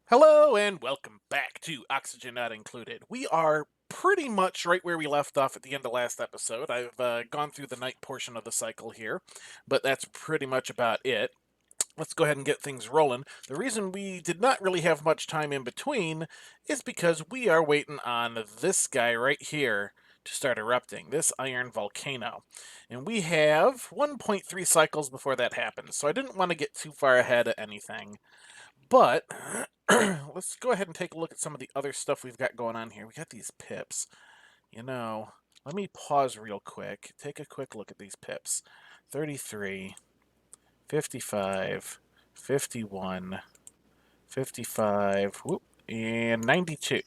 Hello and welcome back to Oxygen Not Included. We are pretty much right where we left off at the end of last episode. I've gone through the night portion of the cycle here, but that's pretty much about it. Let's go ahead and get things rolling. The reason we did not really have much time in between is because we are waiting on this guy right here to start erupting, this iron volcano. And we have 1.3 cycles before that happens, so I didn't want to get too far ahead of anything. But let's go ahead and take a look at some of the other stuff we've got going on here. We got these pips. You know, let me pause real quick. Take a quick look at these pips. 33, 55, 51, 55, whoop, and 92.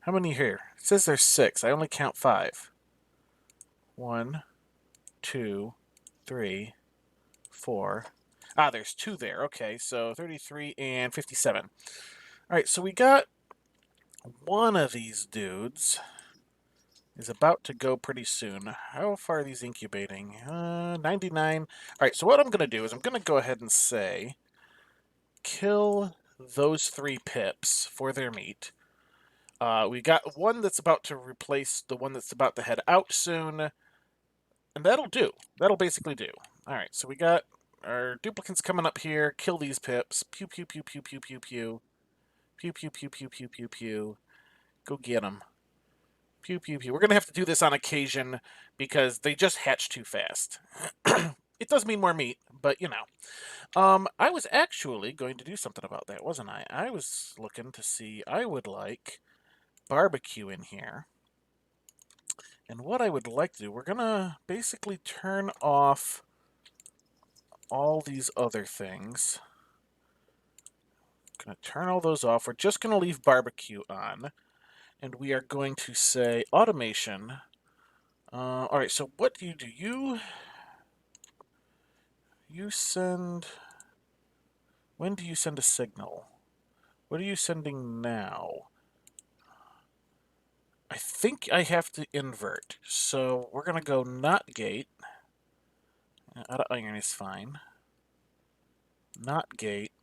How many here? It says there's 6. I only count 5. 1, 2, 3, 4. Ah, there's 2 there. Okay, so 33 and 57. All right, so we got one of these dudes is about to go pretty soon. How far are these incubating? 99. All right, so what I'm going to do is I'm going to go ahead and say kill those 3 pips for their meat. We got one that's about to replace the one that's about to head out soon, and that'll do. That'll basically do. All right, so we got our duplicants coming up here. Kill these pips. Pew, pew, pew, pew, pew, pew, pew. Pew, pew, pew, pew, pew, pew, pew. Go get them. Pew, pew, pew. We're going to have to do this on occasion because they just hatch too fast. It does mean more meat, but you know. I was actually going to do something about that, wasn't I? I was looking to see, I would like barbecue in here. And what I would like to do, we're going to basically turn off all these other things. Going to turn all those off. We're just going to leave barbecue on. And we are going to say automation. All right, so what do? You send... When do you send a signal? What are you sending now? I think I have to invert. So we're going to go not gate. Out of iron is fine. Not gate.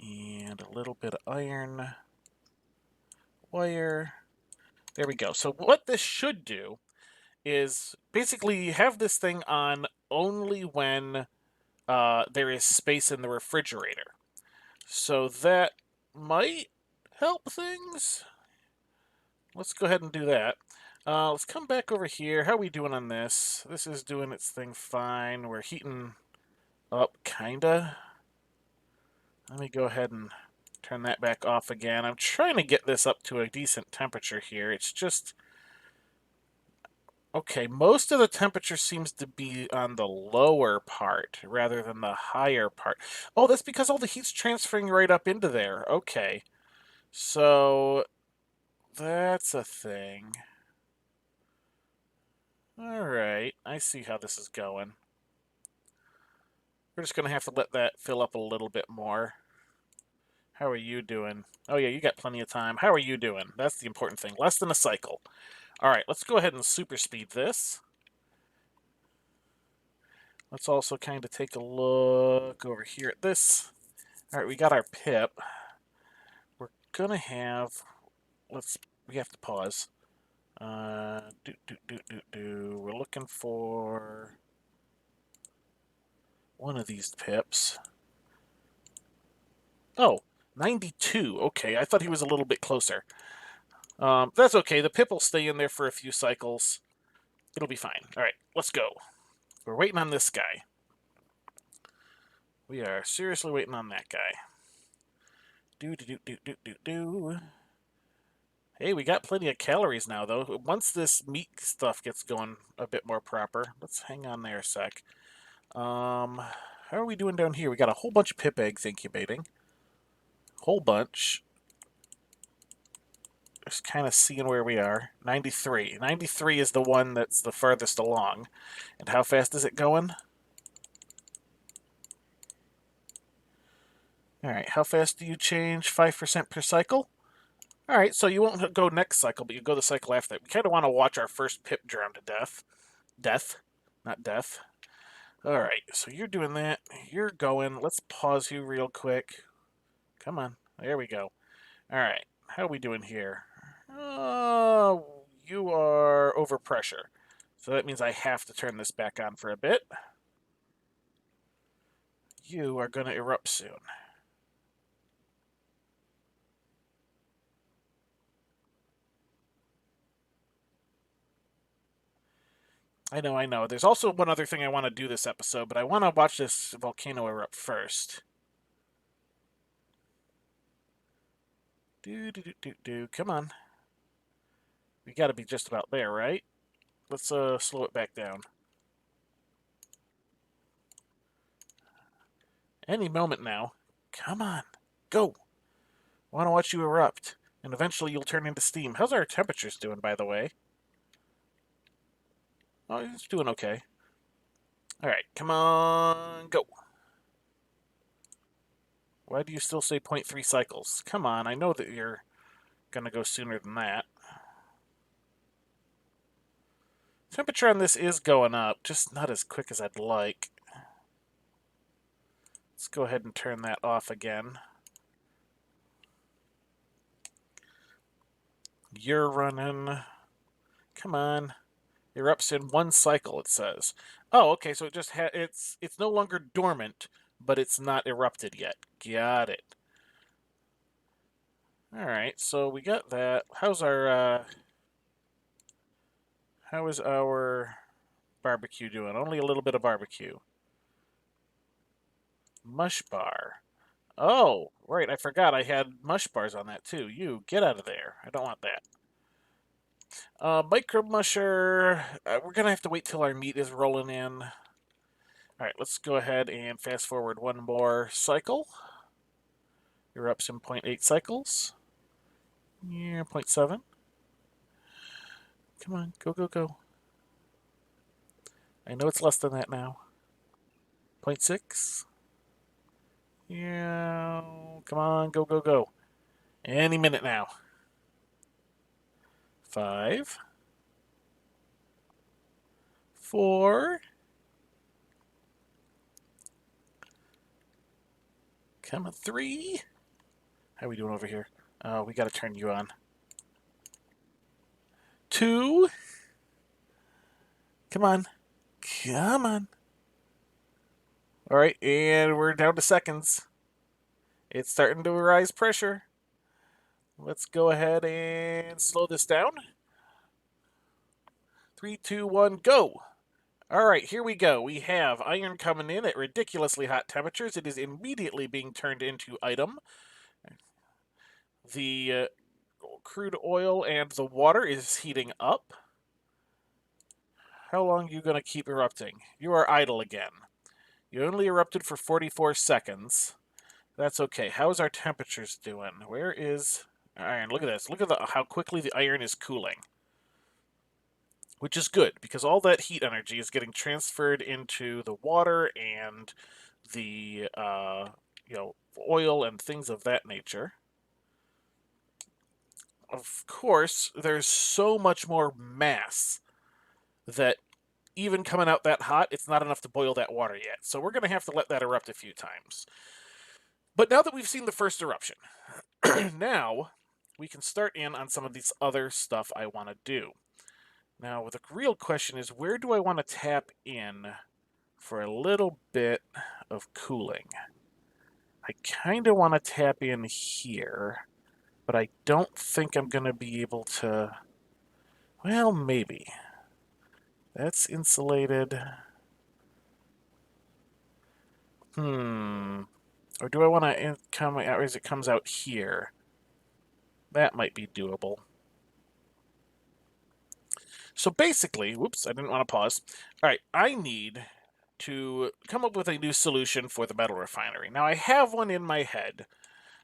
And a little bit of iron. Wire. There we go. So what this should do is basically have this thing on only when there is space in the refrigerator. So that might help things. Let's go ahead and do that. Let's come back over here. How are we doing on this? This is doing its thing fine. We're heating up, kinda. Let me go ahead and turn that back off again. I'm trying to get this up to a decent temperature here. It's just... Okay, most of the temperature seems to be on the lower part rather than the higher part. Oh, that's because all the heat's transferring right up into there. Okay. So, that's a thing. Alright, I see how this is going. We're just going to have to let that fill up a little bit more. How are you doing? Oh yeah, you got plenty of time. How are you doing? That's the important thing. Less than a cycle. Alright, let's go ahead and super speed this. Let's also kind of take a look over here at this. Alright, we got our pip. We're going to have... We have to pause. We're looking for one of these pips. Oh, 92. Okay, I thought he was a little bit closer. That's okay. The pip will stay in there for a few cycles. It'll be fine. All right, let's go. We're waiting on this guy. We are seriously waiting on that guy. Do. Hey, we got plenty of calories now, though. Once this meat stuff gets going a bit more proper, let's hang on there a sec. How are we doing down here? We got a whole bunch of pip eggs incubating. Whole bunch. Just kind of seeing where we are. 93. 93 is the one that's the furthest along. And how fast is it going? Alright, how fast do you change? 5% per cycle? Alright, so you won't go next cycle, but you go the cycle after that. We kind of want to watch our first pip drown to death. Death, not death. Alright, so you're doing that. You're going. Let's pause you real quick. Come on. There we go. All right. How are we doing here? Oh, you are over pressure. So that means I have to turn this back on for a bit. You are going to erupt soon. I know, I know. There's also one other thing I want to do this episode, but I want to watch this volcano erupt first. Do. Come on. We got to be just about there, right? Let's slow it back down. Any moment now. Come on. Go. I want to watch you erupt. And eventually you'll turn into steam. How's our temperatures doing, by the way? Oh, it's doing okay. All right, come on, go. Why do you still say 0.3 cycles? Come on, I know that you're going to go sooner than that. Temperature on this is going up, just not as quick as I'd like. Let's go ahead and turn that off again. You're running. Come on. Erupts in 1 cycle, it says. Oh, okay, so it just it's no longer dormant, but it's not erupted yet. Got it. All right, so we got that. How is our barbecue doing? Only a little bit of barbecue. Mush bar. Oh, right, I forgot I had mush bars on that too. You, get out of there. I don't want that. Micro musher. We're going to have to wait till our meat is rolling in. All right, let's go ahead and fast forward 1 more cycle. You're up some 0.8 cycles. Yeah, 0.7. Come on, go, go, go. I know it's less than that now. 0.6. Yeah, come on, go, go, go. Any minute now. 5. 4. Come on, 3. How are we doing over here? We got to turn you on. 2. Come on. Come on. All right, and we're down to seconds. It's starting to rise pressure. Let's go ahead and slow this down. 3, 2, 1, go. All right, here we go. We have iron coming in at ridiculously hot temperatures. It is immediately being turned into item. The crude oil and the water is heating up. How long are you going to keep erupting? You are idle again. You only erupted for 44 seconds. That's okay. How's our temperatures doing? Where is iron? Look at this. Look at how quickly the iron is cooling. Which is good, because all that heat energy is getting transferred into the water and the oil and things of that nature. Of course, there's so much more mass that even coming out that hot, it's not enough to boil that water yet. So we're going to have to let that erupt a few times. But now that we've seen the first eruption, now we can start in on some of this other stuff I want to do. Now, the real question is, where do I want to tap in for a little bit of cooling? I kind of want to tap in here, but I don't think I'm going to be able to... Well, maybe. That's insulated. Or do I want to come out as it comes out here? That might be doable. So basically, whoops, I didn't want to pause. All right, I need to come up with a new solution for the metal refinery. Now, I have one in my head.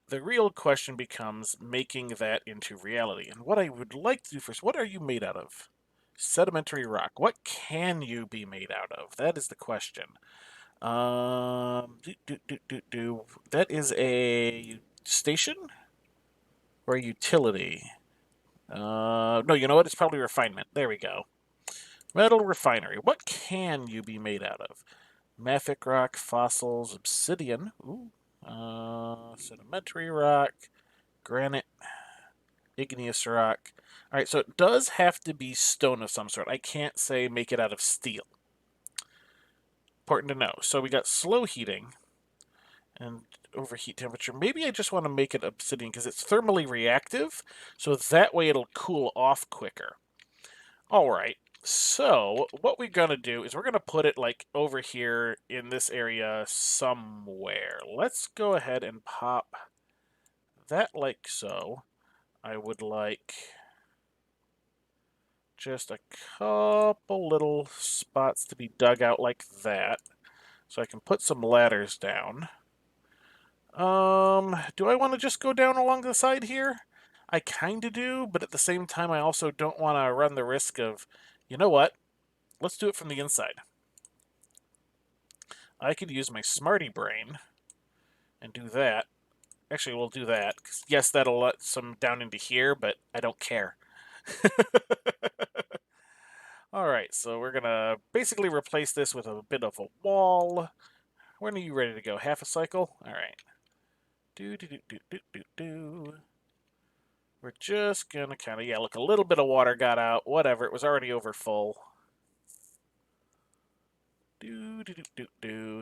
The real question becomes making that into reality. And what I would like to do first, what are you made out of? Sedimentary rock. What can you be made out of? That is the question. That is a station or a utility? No, you know what? It's probably refinement. There we go. Metal refinery. What can you be made out of? Mafic rock, fossils, obsidian. Ooh. sedimentary rock, granite, igneous rock. All right, so it does have to be stone of some sort. I can't say make it out of steel. Important to know. So we got slow heating and overheat temperature. Maybe I just want to make it obsidian because it's thermally reactive, so that way it'll cool off quicker. All right, so what we're going to do is we're going to put it like over here in this area somewhere. Let's go ahead and pop that like so. I would like just a couple little spots to be dug out like that, so I can put some ladders down. Do I want to just go down along the side here? I kind of do, but at the same time, I also don't want to run the risk of, you know what? Let's do it from the inside. I could use my smarty brain and do that. Actually, we'll do that. Yes, that'll let some down into here, but I don't care. All right, so we're going to basically replace this with a bit of a wall. When are you ready to go? Half a cycle? All right. Do. We're just going to kind of, yeah, look, a little bit of water got out. Whatever, it was already over full. Here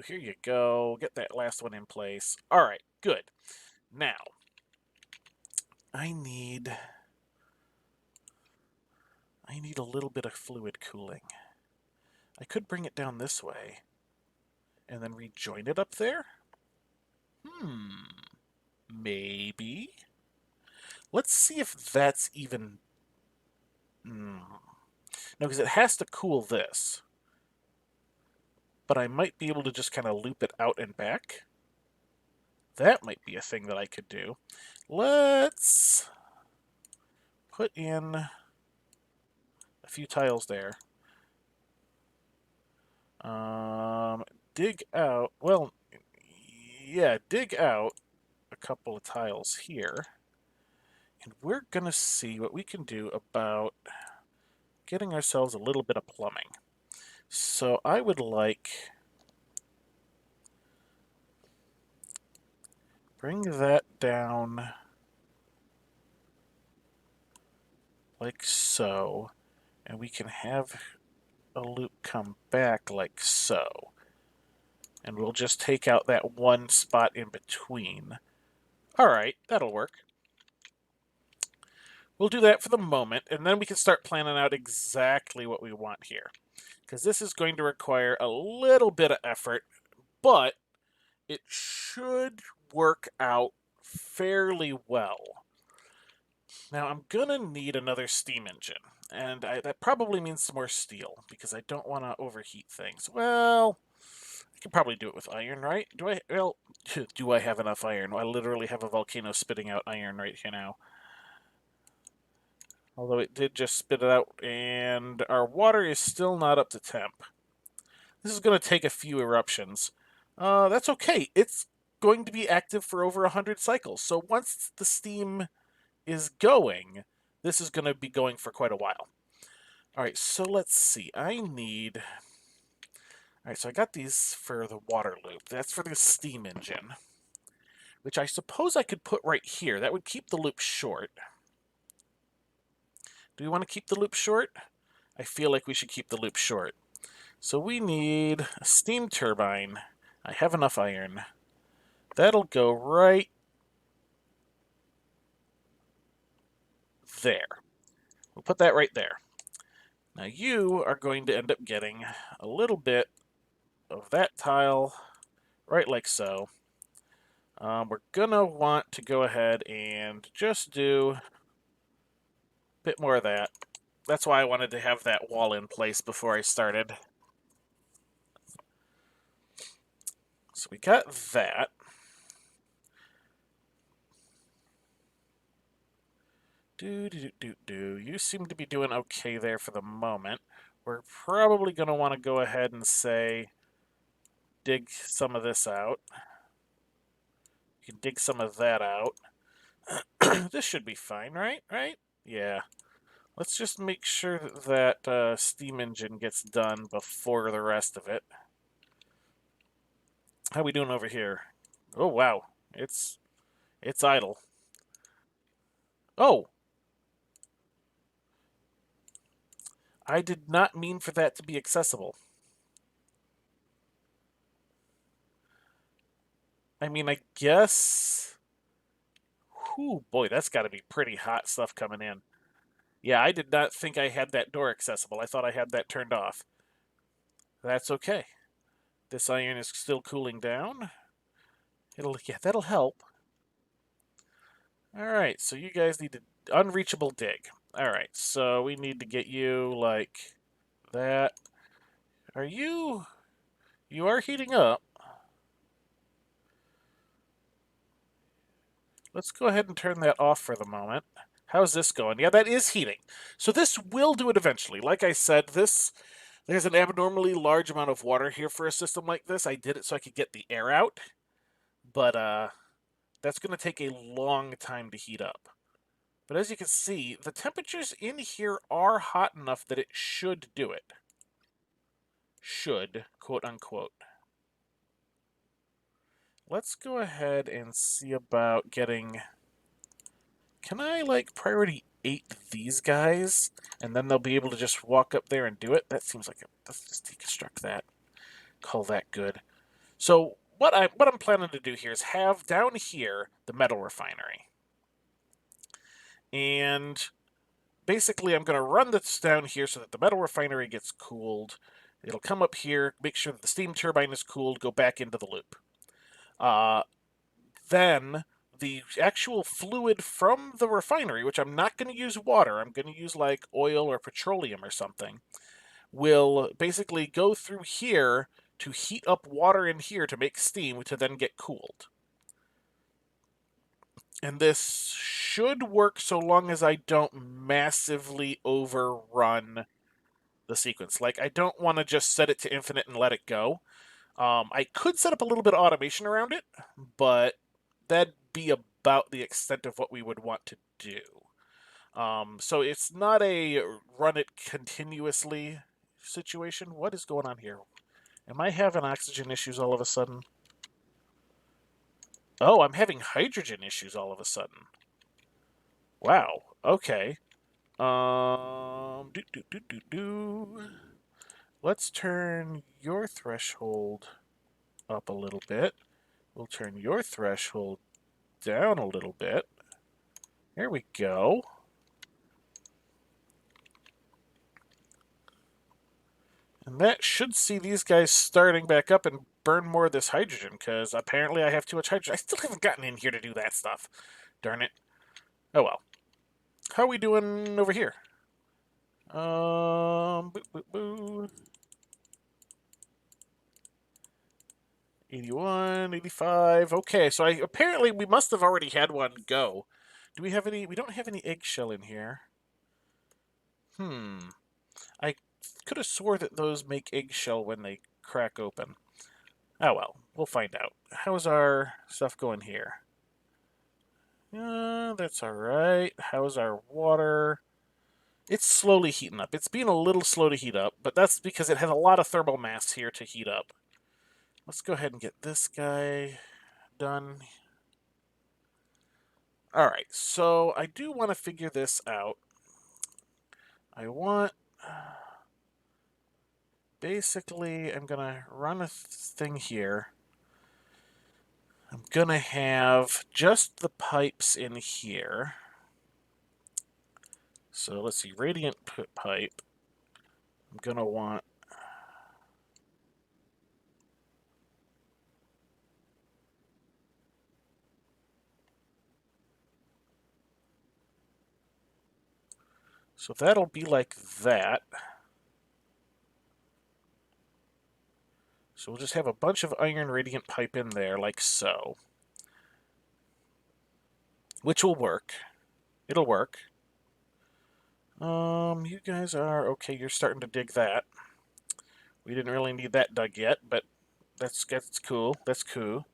you go. Get that last one in place. All right, good. Now, I need a little bit of fluid cooling. I could bring it down this way and then rejoin it up there. Maybe. Let's see if that's even... No, because it has to cool this. But I might be able to just kind of loop it out and back. That might be a thing that I could do. Let's put in a few tiles there. Dig out... Well, yeah, dig out a couple of tiles here. And we're going to see what we can do about getting ourselves a little bit of plumbing. So I would like... Bring that down like so. And we can have a loop come back like so. And we'll just take out that one spot in between. All right, that'll work. We'll do that for the moment, and then we can start planning out exactly what we want here. Because this is going to require a little bit of effort, but it should work out fairly well. Now, I'm going to need another steam engine, and that probably means some more steel, because I don't want to overheat things. Well, I can probably do it with iron, right? Do I have enough iron? I literally have a volcano spitting out iron right here now. Although it did just spit it out, and our water is still not up to temp. This is going to take a few eruptions. That's okay. It's going to be active for over 100 cycles. So once the steam is going, this is going to be going for quite a while. All right, so let's see. All right, so I got these for the water loop. That's for the steam engine, which I suppose I could put right here. That would keep the loop short. Do we want to keep the loop short? I feel like we should keep the loop short. So we need a steam turbine. I have enough iron. That'll go right there. We'll put that right there. Now you are going to end up getting a little bit of that tile right like so. We're going to want to go ahead and just do a bit more of that. That's why I wanted to have that wall in place before I started. So we got that. You seem to be doing okay there for the moment. We're probably going to want to go ahead and say, dig some of this out. You can dig some of that out. This should be fine, right? Right? Yeah. Let's just make sure that steam engine gets done before the rest of it. How we doing over here? Oh, wow. It's It's idle. Oh! I did not mean for that to be accessible. I mean, I guess... Whew, boy, that's got to be pretty hot stuff coming in. Yeah, I did not think I had that door accessible. I thought I had that turned off. That's okay. This iron is still cooling down. Yeah, that'll help. All right, so you guys need to unreachable dig. All right, so we need to get you like that. Are you? You are heating up. Let's go ahead and turn that off for the moment. How's this going? Yeah, that is heating. So this will do it eventually. Like I said, there's an abnormally large amount of water here for a system like this. I did it so I could get the air out, but that's going to take a long time to heat up. But as you can see, the temperatures in here are hot enough that it should do it. Should, quote unquote. Let's go ahead and see about getting... Can I, like, priority 8 these guys? And then they'll be able to just walk up there and do it? That seems like let's just deconstruct that. Call that good. So, what I'm planning to do here is have down here the metal refinery. And basically, I'm going to run this down here so that the metal refinery gets cooled. It'll come up here, make sure that the steam turbine is cooled, go back into the loop. Then the actual fluid from the refinery, which I'm not going to use water, I'm going to use like oil or petroleum or something, will basically go through here to heat up water in here to make steam to then get cooled. And this should work so long as I don't massively overrun the sequence. Like, I don't want to just set it to infinite and let it go. I could set up a little bit of automation around it, but that'd be about the extent of what we would want to do. So it's not a run it continuously situation. What is going on here? Am I having oxygen issues all of a sudden? Oh, I'm having hydrogen issues all of a sudden. Wow. Okay. Do do do do do. Let's turn your threshold up a little bit. We'll turn your threshold down a little bit. There we go. And that should see these guys starting back up and burn more of this hydrogen, because apparently I have too much hydrogen. I still haven't gotten in here to do that stuff. Darn it. Oh well. How are we doing over here? Boo, boo, boo. 81, 85. Okay, so apparently we must have already had one go. Do we have any? We don't have any eggshell in here. I could have swore that those make eggshell when they crack open. Oh well, we'll find out. How's our stuff going here? That's alright. How's our water? It's slowly heating up. It's being a little slow to heat up, but that's because it has a lot of thermal mass here to heat up. Let's go ahead and get this guy done. Alright, so I do want to figure this out. I want... Basically, I'm going to run a thing here. I'm going to have just the pipes in here. So let's see, radiant pipe. I'm going to want... So that'll be like that. So we'll just have a bunch of iron radiant pipe in there, like so. Which will work. It'll work. You guys are... Okay, you're starting to dig that. We didn't really need that dug yet, but that's cool. That's cool.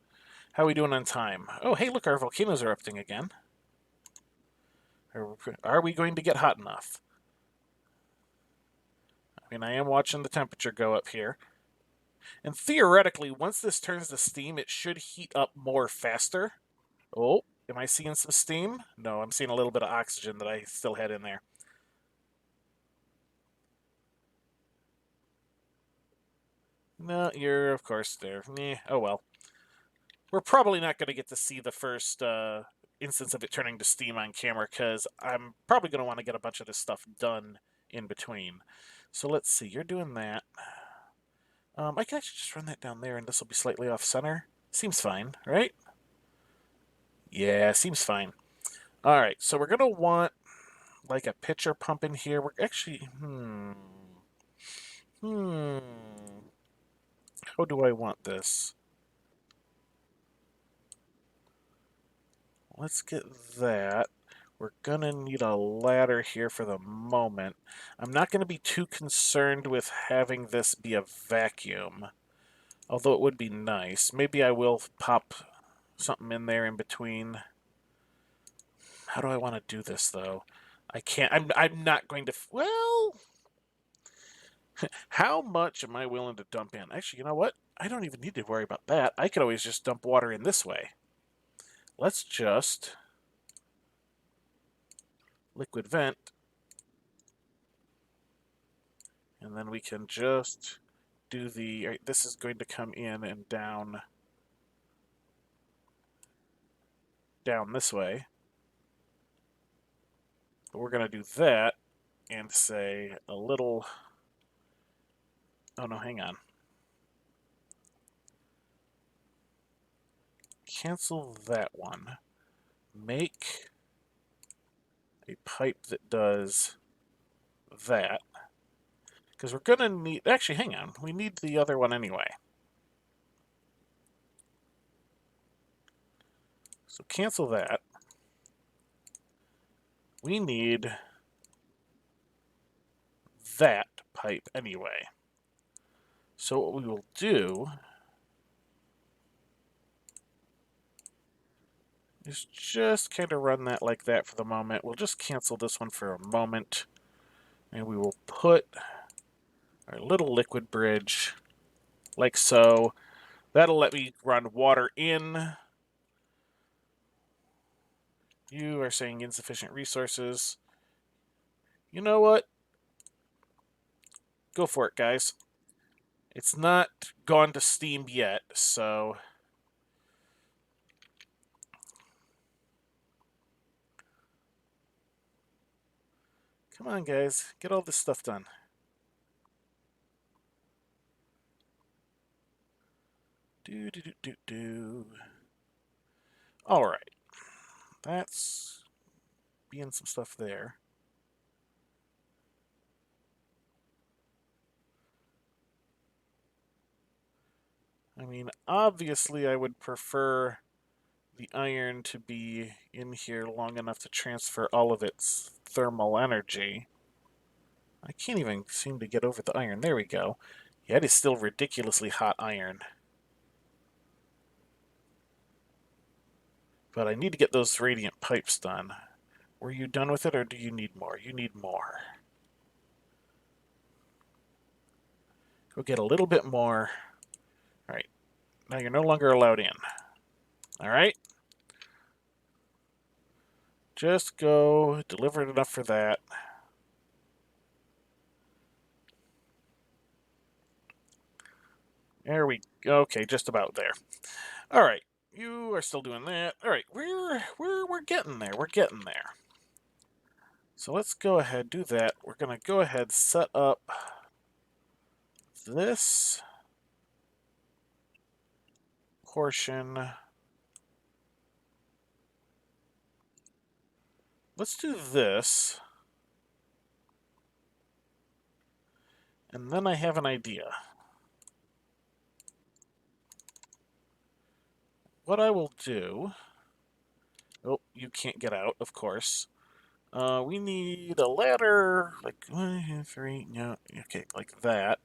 How are we doing on time? Oh, hey, look, our volcanoes are erupting again. Are we going to get hot enough? I mean, I am watching the temperature go up here. And theoretically, once this turns to steam, it should heat up more faster. Oh, Am I seeing some steam? No, I'm seeing a little bit of oxygen that I still had in there. No, you're, of course, there. Oh well. We're probably not going to get to see the first instance of it turning to steam on camera, because I'm probably going to want to get a bunch of this stuff done in between. So let's see, you're doing that. I can actually just run that down there, and this will be slightly off center. Seems fine, right? Yeah, seems fine. All right, so we're going to want like a pitcher pump in here. We're actually, how do I want this? Let's get that. We're gonna need a ladder here for the moment. I'm not gonna be too concerned with having this be a vacuum, although it would be nice. Maybe I will pop something in there in between. How do I want to do this, though? I can't. I'm not going to. Well, how much am I willing to dump in? Actually, you know what? I don't even need to worry about that. I could always just dump water in this way. Let's just liquid vent, and then we can just do the. Right, this is going to come in and down this way. But we're going to do that and say a little. Oh no, hang on. Cancel that one. Make a pipe that does that. Because we're going to need... Actually, hang on. We need the other one anyway. So cancel that. We need that pipe anyway. So what we will do is just kind of run that like that for the moment. We'll just cancel this one for a moment. And we will put our little liquid bridge like so. That'll let me run water in. You are saying insufficient resources. You know what? Go for it, guys. It's not gone to Steam yet, so... Come on, guys. Get all this stuff done. Do. Alright. That's being some stuff there. I mean, obviously I would prefer the iron to be in here long enough to transfer all of its thermal energy. I can't even seem to get over the iron. There we go. Yeah, it is still ridiculously hot iron. But I need to get those radiant pipes done. Were you done with it, or do you need more? You need more. Go get a little bit more. Alright. Now you're no longer allowed in. Alright? Just go deliver enough for that. There we go. Okay, just about there. Alright. You are still doing that. Alright, we're getting there. We're getting there. So let's go ahead, do that. We're gonna go ahead, set up this portion. Let's do this. And then I have an idea. What I will do... Oh, you can't get out, of course. We need a ladder, like 1, 2, 3, no, okay, like that.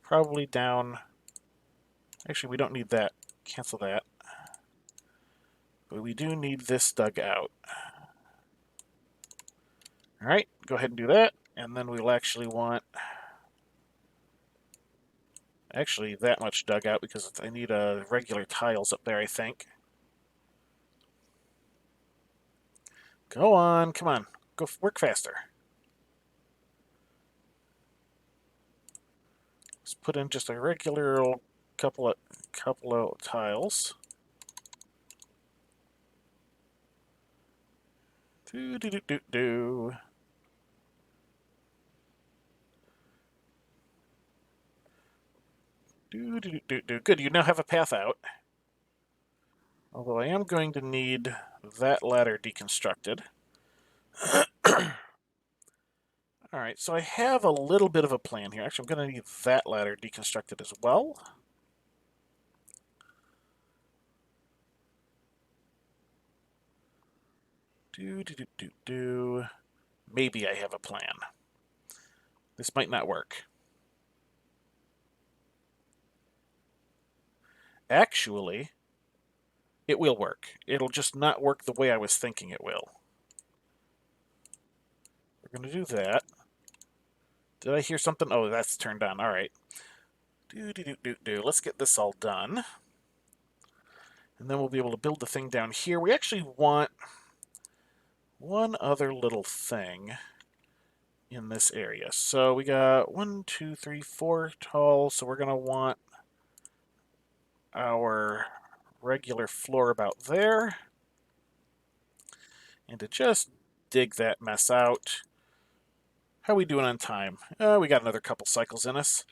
Probably down... Actually, we don't need that. Cancel that. But we do need this dug out. Alright, go ahead and do that. And then we'll actually want... Actually, that much dug out, because I need regular tiles up there, I think. Go on, come on. Go work faster. Let's put in just a regular old couple of tiles. Do do do do do. Do do do do. Good, you now have a path out. Although I am going to need that ladder deconstructed. Alright, so I have a little bit of a plan here. Actually, I'm going to need that ladder deconstructed as well. Do do do do do. Maybe I have a plan. This might not work. Actually, it will work. It'll just not work the way I was thinking it will. We're going to do that. Did I hear something? Oh, that's turned on. All right. Do do do do do. Let's get this all done. And then we'll be able to build the thing down here. We actually want one other little thing in this area. So we got 1, 2, 3, 4 tall. So we're going to want our regular floor about there. And to just dig that mess out. How are we doing on time? We got another couple cycles in us.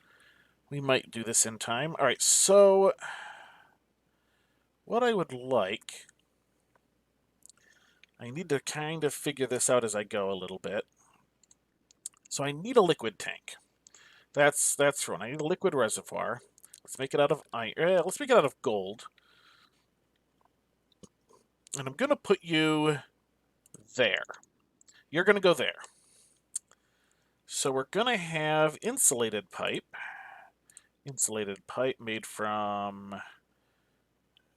We might do this in time. All right, so what I would like, I need to kind of figure this out as I go a little bit. So I need a liquid tank. That's one. I need a liquid reservoir. Let's make it out of iron. Let's make it out of gold. And I'm going to put you there. You're going to go there. So we're going to have insulated pipe. Insulated pipe made from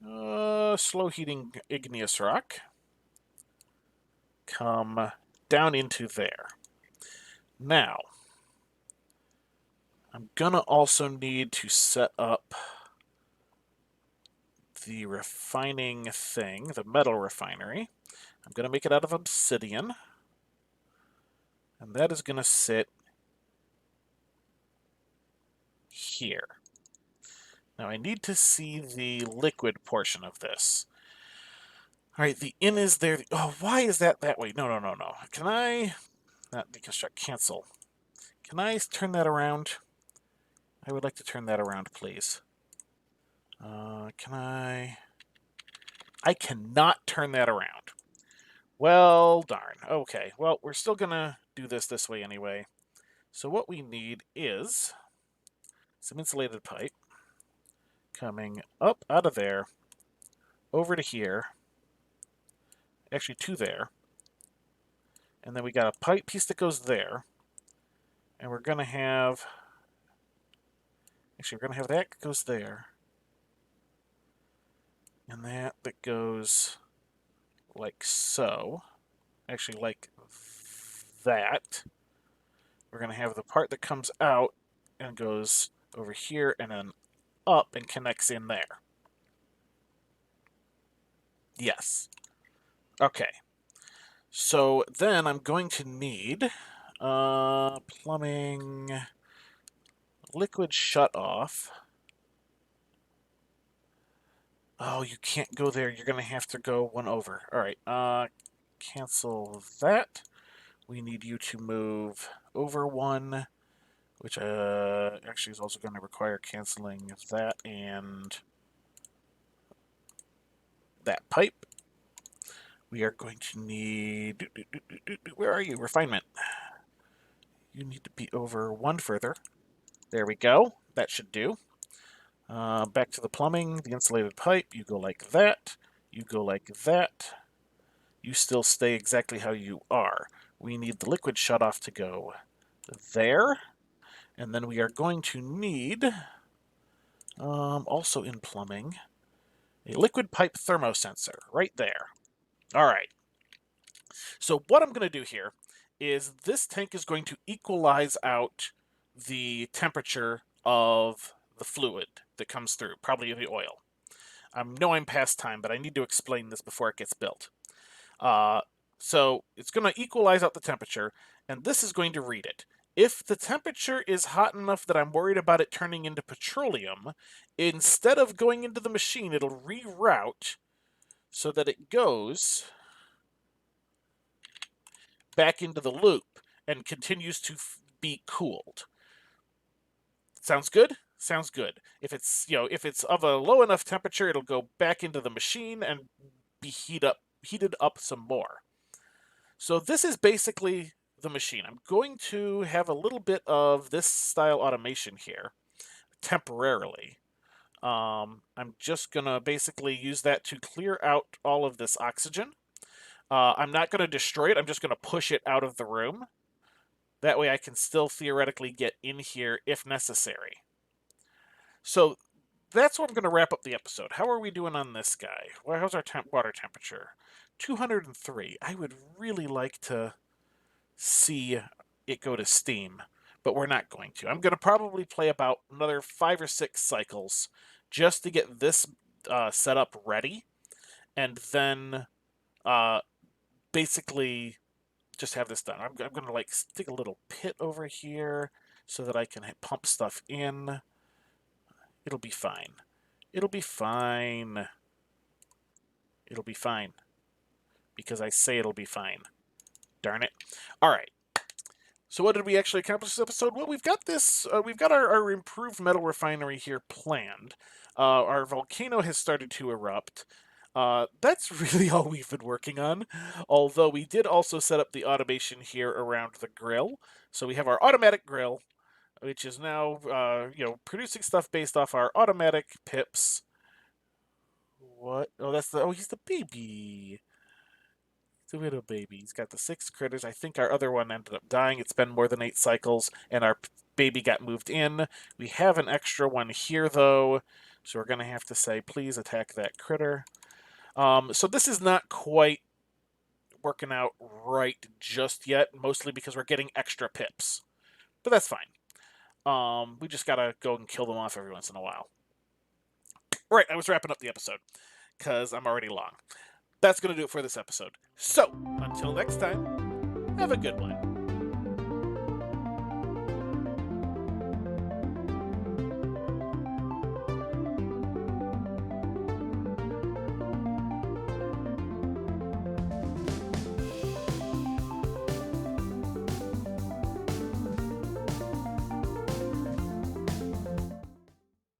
slow heating igneous rock. Come down into there. Now, I'm going to also need to set up the refining thing, the metal refinery. I'm going to make it out of obsidian. And that is going to sit here. Now I need to see the liquid portion of this. All right, the in is there. Oh, why is that way? No, no, no, no. Can I... Not deconstruct, cancel. Can I turn that around? I would like to turn that around, please. Can I... I cannot turn that around. Well, darn. Okay, well, we're still going to do this way anyway. So what we need is some insulated pipe coming up out of there, over to here, actually to there, and then we got a pipe piece that goes there, and we're going to have, actually we're going to have that goes there, and that goes like so, actually like that. We're going to have the part that comes out and goes over here and then up and connects in there. Yes. Okay. So then I'm going to need plumbing, liquid shut off. Oh, you can't go there. You're going to have to go one over. All right. Cancel that. We need you to move over one, which actually is also going to require canceling that and that pipe. We are going to need... Where are you? Refinement. You need to be over one further. There we go. That should do. Back to the plumbing, the insulated pipe. You go like that. You go like that. You still stay exactly how you are. We need the liquid shutoff to go there. And then we are going to need, also in plumbing, a liquid pipe thermosensor right there. All right. So what I'm going to do here is this tank is going to equalize out the temperature of the fluid that comes through, probably the oil. I know I'm past time, but I need to explain this before it gets built. So it's going to equalize out the temperature, and this is going to read it. If the temperature is hot enough that I'm worried about it turning into petroleum, instead of going into the machine, it'll reroute so that it goes back into the loop and continues to be cooled. Sounds good? Sounds good. If it's, if it's of a low enough temperature, it'll go back into the machine and be heated up some more. So this is basically the machine. I'm going to have a little bit of this style automation here temporarily. I'm just going to basically use that to clear out all of this oxygen. I'm not going to destroy it. I'm just going to push it out of the room. That way I can still theoretically get in here if necessary. So that's what I'm going to wrap up the episode. How are we doing on this guy? Well, how's our water temperature? 203. I would really like to see it go to steam, but we're not going to. I'm going to probably play about another 5 or 6 cycles just to get this set up ready, and then basically just have this done. I'm going to like stick a little pit over here so that I can pump stuff in. It'll be fine. It'll be fine. It'll be fine. Because I say it'll be fine. Darn it. All right. So what did we actually accomplish this episode? Well, we've got this. We've got our improved metal refinery here planned. Our volcano has started to erupt. That's really all we've been working on. Although we did also set up the automation here around the grill. So we have our automatic grill, which is now producing stuff based off our automatic pips. What? Oh, he's the baby. The little baby. He's got the 6 critters. I think our other one ended up dying. It's been more than 8 cycles, and our baby got moved in. We have an extra one here, though, so we're going to have to say, please attack that critter. So this is not quite working out right just yet, mostly because we're getting extra pips. But that's fine. We just got to go and kill them off every once in a while. Right, I was wrapping up the episode, because I'm already long. That's going to do it for this episode. So, until next time, have a good one.